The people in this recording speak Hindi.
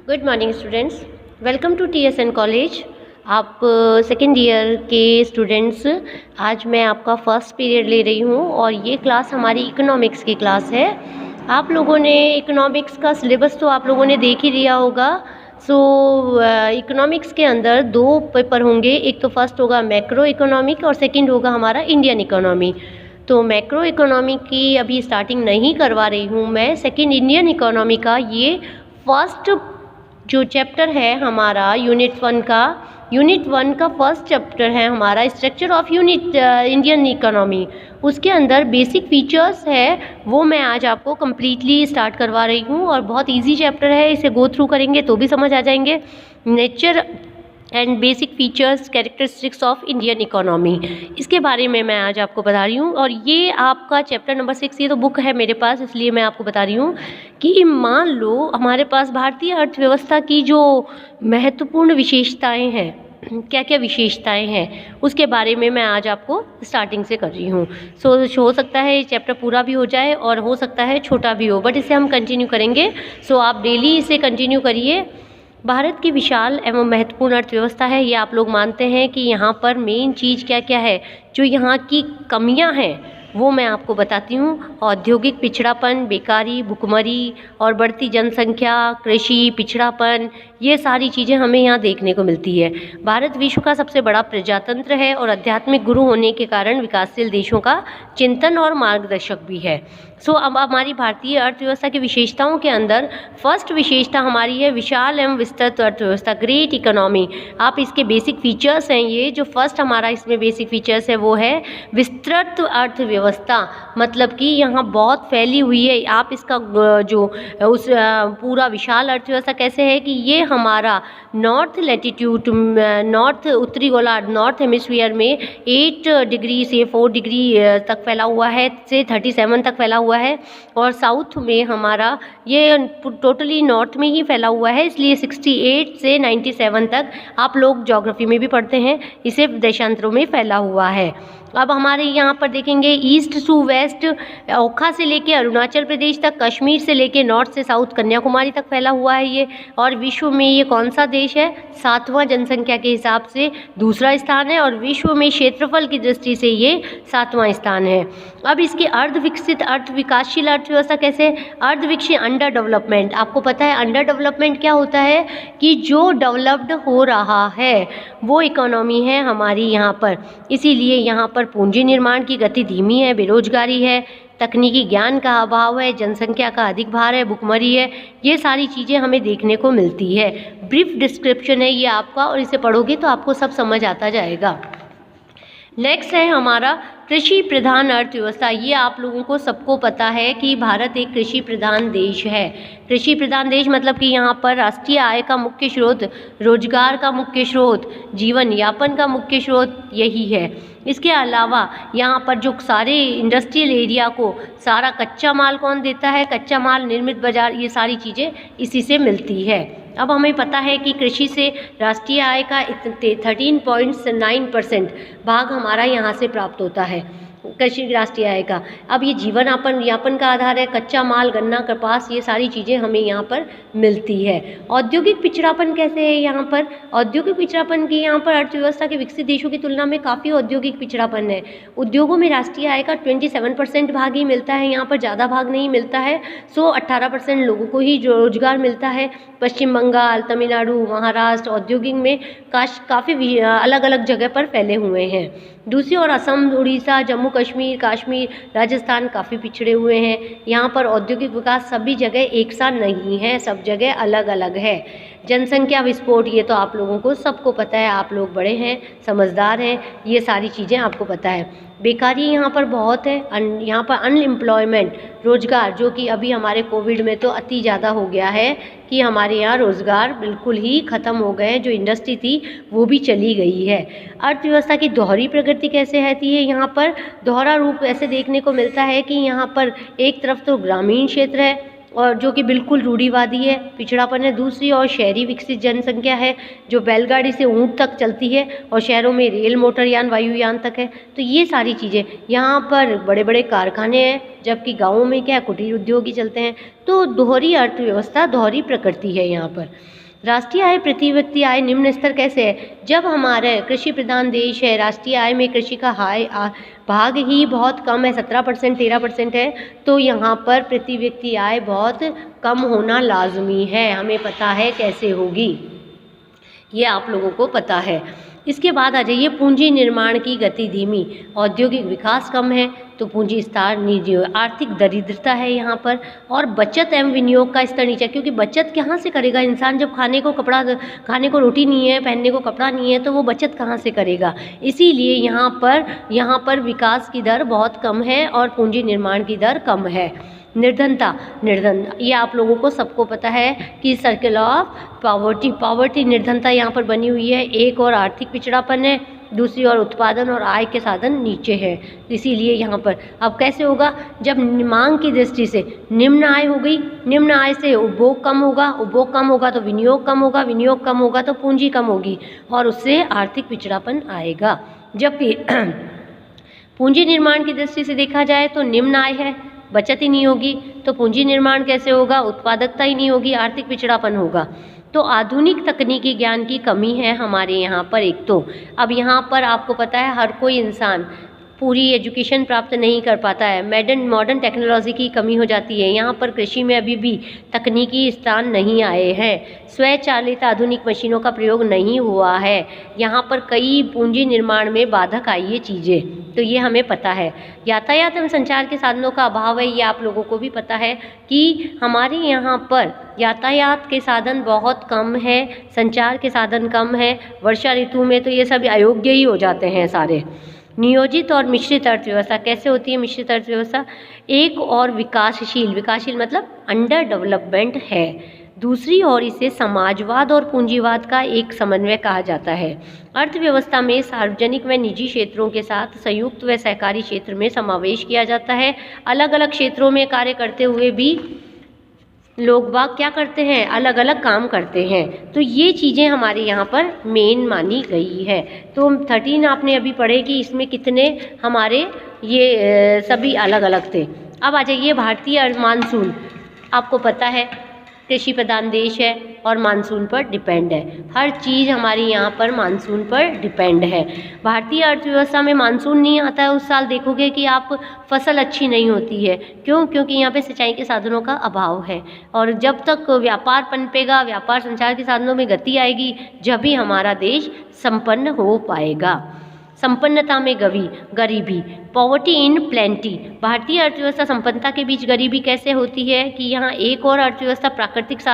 Good morning students, welcome to TSN college. आप सेकेंड ईयर के स्टूडेंट्स, आज मैं आपका फर्स्ट पीरियड ले रही हूँ और ये क्लास हमारी इकोनॉमिक्स की क्लास है। आप लोगों ने इकोनॉमिक्स का सिलेबस तो आप लोगों ने देख ही लिया होगा। इकोनॉमिक्स के अंदर दो पेपर होंगे, एक तो फर्स्ट होगा मैक्रो इकोनॉमिक और सेकंड होगा हमारा इंडियन इकोनॉमी। तो मैक्रो इकोनॉमी की अभी स्टार्टिंग नहीं करवा रही हूँ मैं, सेकंड इंडियन इकोनॉमी का ये फर्स्ट जो चैप्टर है हमारा यूनिट वन का फर्स्ट चैप्टर है हमारा structure of unit Indian economy. उसके अंदर बेसिक फीचर्स है वो मैं आज आपको कम्प्लीटली स्टार्ट करवा रही हूँ और बहुत इजी चैप्टर है, इसे गो थ्रू करेंगे तो भी समझ आ जाएंगे। Nature and basic features characteristics of Indian economy, इसके बारे में मैं आज आपको बता रही हूँ। और ये आपका चैप्टर नंबर 6, ये तो बुक है मेरे पास इसलिए मैं आपको बता रही हूँ कि मान लो हमारे पास भारतीय अर्थव्यवस्था की जो महत्वपूर्ण विशेषताएं हैं, क्या क्या विशेषताएं हैं, उसके बारे में मैं आज आपको स्टार्टिंग से कर रही हूँ। हो सकता है ये चैप्टर पूरा भी हो जाए और हो सकता है छोटा भी हो, बट इसे हम कंटिन्यू करेंगे। आप डेली इसे कंटिन्यू करिए। भारत की विशाल एवं महत्वपूर्ण अर्थव्यवस्था है, ये आप लोग मानते हैं कि यहाँ पर मेन चीज़ क्या क्या है, जो यहाँ की कमियाँ हैं वो मैं आपको बताती हूँ। औद्योगिक पिछड़ापन, बेकारी, भुखमरी और बढ़ती जनसंख्या, कृषि पिछड़ापन, ये सारी चीज़ें हमें यहाँ देखने को मिलती है। भारत विश्व का सबसे बड़ा प्रजातंत्र है और आध्यात्मिक गुरु होने के कारण विकासशील देशों का चिंतन और मार्गदर्शक भी है। अब हमारी भारतीय अर्थव्यवस्था की विशेषताओं के अंदर फर्स्ट विशेषता हमारी है विशाल एवं विस्तृत अर्थव्यवस्था, ग्रेट इकोनॉमी। आप इसके बेसिक फीचर्स हैं, ये जो फर्स्ट हमारा इसमें बेसिक फीचर्स है वो है विस्तृत अर्थव्यवस्था, मतलब कि यहाँ बहुत फैली हुई है। आप इसका पूरा विशाल अर्थव्यवस्था कैसे है कि ये हमारा नॉर्थ लैटिट्यूड, नॉर्थ उत्तरी गोलार्ध, नॉर्थ हेमिस्फीयर में 8 डिग्री से 4 डिग्री तक फैला हुआ है, से 37 तक फैला हुआ है। और साउथ में हमारा ये टोटली नॉर्थ में ही फैला हुआ है, इसलिए 68 से 97 तक आप लोग ज्योग्राफी में भी पढ़ते हैं, इसे देशांतरों में फैला हुआ है। अब हमारे यहाँ पर देखेंगे ईस्ट टू वेस्ट, ओखा से लेके अरुणाचल प्रदेश तक, कश्मीर से लेके नॉर्थ से साउथ कन्याकुमारी तक फैला हुआ है ये। और विश्व में ये कौन सा देश है? 7वां जनसंख्या के हिसाब से दूसरा स्थान है और विश्व में क्षेत्रफल की दृष्टि से ये 7वां स्थान है। अब इसकी अर्ध विकसित विकासशील अर्थव्यवस्था कैसे? अर्ध विकसित, अंडर डेवलपमेंट। आपको पता है अंडर डेवलपमेंट क्या होता है कि जो डेवलप्ड हो रहा है वो इकोनॉमी है हमारी यहाँ पर। इसीलिए यहाँ पर पूंजी निर्माण की गति धीमी है, बेरोजगारी है, तकनीकी ज्ञान का अभाव है, जनसंख्या का अधिक भार है, भुखमरी है, ये सारी चीज़ें हमें देखने को मिलती है। ब्रीफ डिस्क्रिप्शन है ये आपका और इसे पढ़ोगे तो आपको सब समझ आता जाएगा। नेक्स्ट है हमारा कृषि प्रधान अर्थव्यवस्था। ये आप लोगों को सबको पता है कि भारत एक कृषि प्रधान देश है। कृषि प्रधान देश मतलब कि यहाँ पर राष्ट्रीय आय का मुख्य स्रोत, रोजगार का मुख्य स्रोत, जीवन यापन का मुख्य स्रोत यही है। इसके अलावा यहाँ पर जो सारे इंडस्ट्रियल एरिया को सारा कच्चा माल कौन देता है? कच्चा माल, निर्मित बाजार, ये सारी चीज़ें इसी से मिलती है। अब हमें पता है कि कृषि से राष्ट्रीय आय का 13.9% भाग हमारा यहाँ से प्राप्त होता है, कृषि राष्ट्रीय आय का। अब ये जीवन यापन का आधार है, कच्चा माल, गन्ना, कपास, ये सारी चीज़ें हमें यहाँ पर मिलती है। औद्योगिक पिछड़ापन कैसे है यहाँ पर? औद्योगिक पिछड़ापन की यहाँ पर अर्थव्यवस्था के विकसित देशों की तुलना में काफ़ी औद्योगिक पिछड़ापन है। उद्योगों में राष्ट्रीय आय का 27% भाग ही मिलता है, यहाँ पर ज़्यादा भाग नहीं मिलता है। 18% लोगों को ही रोजगार मिलता है। पश्चिम बंगाल, तमिलनाडु, महाराष्ट्र औद्योगिक में काफ़ी अलग अलग जगह पर फैले हुए हैं। दूसरी ओर असम, उड़ीसा, जम्मू कश्मीर, राजस्थान काफ़ी पिछड़े हुए हैं। यहाँ पर औद्योगिक विकास सभी जगह एक सा नहीं है, सब जगह अलग अलग है। जनसंख्या विस्फोट, ये तो आप लोगों को सबको पता है, आप लोग बड़े हैं, समझदार हैं, ये सारी चीज़ें आपको पता है। बेकारी यहाँ पर बहुत है, यहाँ पर अनएम्प्लॉयमेंट, रोज़गार, जो कि अभी हमारे कोविड में तो अति ज़्यादा हो गया है कि हमारे यहाँ रोज़गार बिल्कुल ही ख़त्म हो गए हैं, जो इंडस्ट्री थी वो भी चली गई है। अर्थव्यवस्था की दोहरी प्रगति कैसे रहती है? यहाँ पर दोहरा रूप ऐसे देखने को मिलता है कि यहाँ पर एक तरफ तो ग्रामीण क्षेत्र है और जो कि बिल्कुल रूढ़िवादी है, पिछड़ापन है। दूसरी ओर शहरी विकसित जनसंख्या है जो बैलगाड़ी से ऊँट तक चलती है और शहरों में रेल, मोटरयान, वायुयान तक है। तो ये सारी चीज़ें, यहाँ पर बड़े बड़े कारखाने हैं, जबकि गाँवों में क्या है, कुटीर उद्योग ही चलते हैं। तो दोहरी अर्थव्यवस्था, दोहरी प्रकृति है यहाँ पर। राष्ट्रीय आय प्रति व्यक्ति आय निम्न स्तर कैसे है? जब हमारे कृषि प्रधान देश है, राष्ट्रीय आय में कृषि का भाग ही बहुत कम है, 17% 13% है, तो यहाँ पर प्रति व्यक्ति आय बहुत कम होना लाजमी है। हमें पता है कैसे होगी, ये आप लोगों को पता है। इसके बाद आ जाइए, पूंजी निर्माण की गति धीमी, औद्योगिक विकास कम है, तो पूंजी स्तर नीचे, आर्थिक दरिद्रता है यहाँ पर, और बचत एवं विनियोग का स्तर नीचे, क्योंकि बचत कहाँ से करेगा इंसान जब खाने को रोटी नहीं है, पहनने को कपड़ा नहीं है, तो वो बचत कहाँ से करेगा। इसीलिए यहाँ पर विकास की दर बहुत कम है और पूंजी निर्माण की दर कम है। निर्धनता, ये आप लोगों को सबको पता है कि सर्कल ऑफ पॉवर्टी, निर्धनता यहाँ पर बनी हुई है। एक और आर्थिक पिछड़ापन है, दूसरी ओर उत्पादन और आय के साधन नीचे है। इसीलिए यहाँ पर अब कैसे होगा, जब मांग की दृष्टि से निम्न आय हो गई, निम्न आय से उपभोग कम होगा, उपभोग कम होगा तो विनियोग कम होगा, विनियोग कम होगा तो पूंजी कम होगी और उससे आर्थिक पिछड़ापन आएगा। जबकि पूंजी निर्माण की दृष्टि से देखा जाए तो निम्न आय है, बचत ही नहीं होगी तो पूंजी निर्माण कैसे होगा, उत्पादकता ही नहीं होगी, आर्थिक पिछड़ापन होगा। तो आधुनिक तकनीकी ज्ञान की कमी है हमारे यहाँ पर एक तो। अब यहाँ पर आपको पता है हर कोई इंसान पूरी एजुकेशन प्राप्त नहीं कर पाता है, मॉडर्न टेक्नोलॉजी की कमी हो जाती है। यहाँ पर कृषि में अभी भी तकनीकी स्थान नहीं आए हैं, स्वचालित आधुनिक मशीनों का प्रयोग नहीं हुआ है, यहाँ पर कई पूंजी निर्माण में बाधक आई ये चीज़ें, तो ये हमें पता है। यातायात एवं संचार के साधनों का अभाव है, ये आप लोगों को भी पता है कि हमारे यहाँ पर यातायात के साधन बहुत कम है, संचार के साधन कम है। वर्षा ऋतु में तो ये सब अयोग्य ही हो जाते हैं सारे। नियोजित और मिश्रित अर्थव्यवस्था कैसे होती है? मिश्रित अर्थव्यवस्था एक और विकासशील मतलब अंडर डेवलपमेंट है, दूसरी ओर इसे समाजवाद और पूंजीवाद का एक समन्वय कहा जाता है। अर्थव्यवस्था में सार्वजनिक व निजी क्षेत्रों के साथ संयुक्त व सहकारी क्षेत्र में समावेश किया जाता है। अलग अलग क्षेत्रों में कार्य करते हुए भी लोग बाग क्या करते हैं, अलग अलग काम करते हैं। तो ये चीज़ें हमारे यहाँ पर मेन मानी गई है। तो 13 आपने अभी पढ़े कि इसमें कितने हमारे ये सभी अलग अलग थे। अब आ जाइए भारतीय मानसून, आपको पता है कृषि प्रधान देश है और मानसून पर डिपेंड है, हर चीज़ हमारी यहाँ पर मानसून पर डिपेंड है। भारतीय अर्थव्यवस्था में मानसून नहीं आता है उस साल देखोगे कि आप फसल अच्छी नहीं होती है। क्यों? क्योंकि यहाँ पे सिंचाई के साधनों का अभाव है, और जब तक व्यापार पनपेगा, व्यापार संचार के साधनों में गति आएगी, जब भी हमारा देश संपन्न हो पाएगा। संपन्नता में गरीबी, पॉवर्टी इन प्लेंटी, भारतीय अर्थव्यवस्था संपन्नता के बीच गरीबी कैसे होती है कि यहाँ एक और अर्थव्यवस्था प्राकृतिक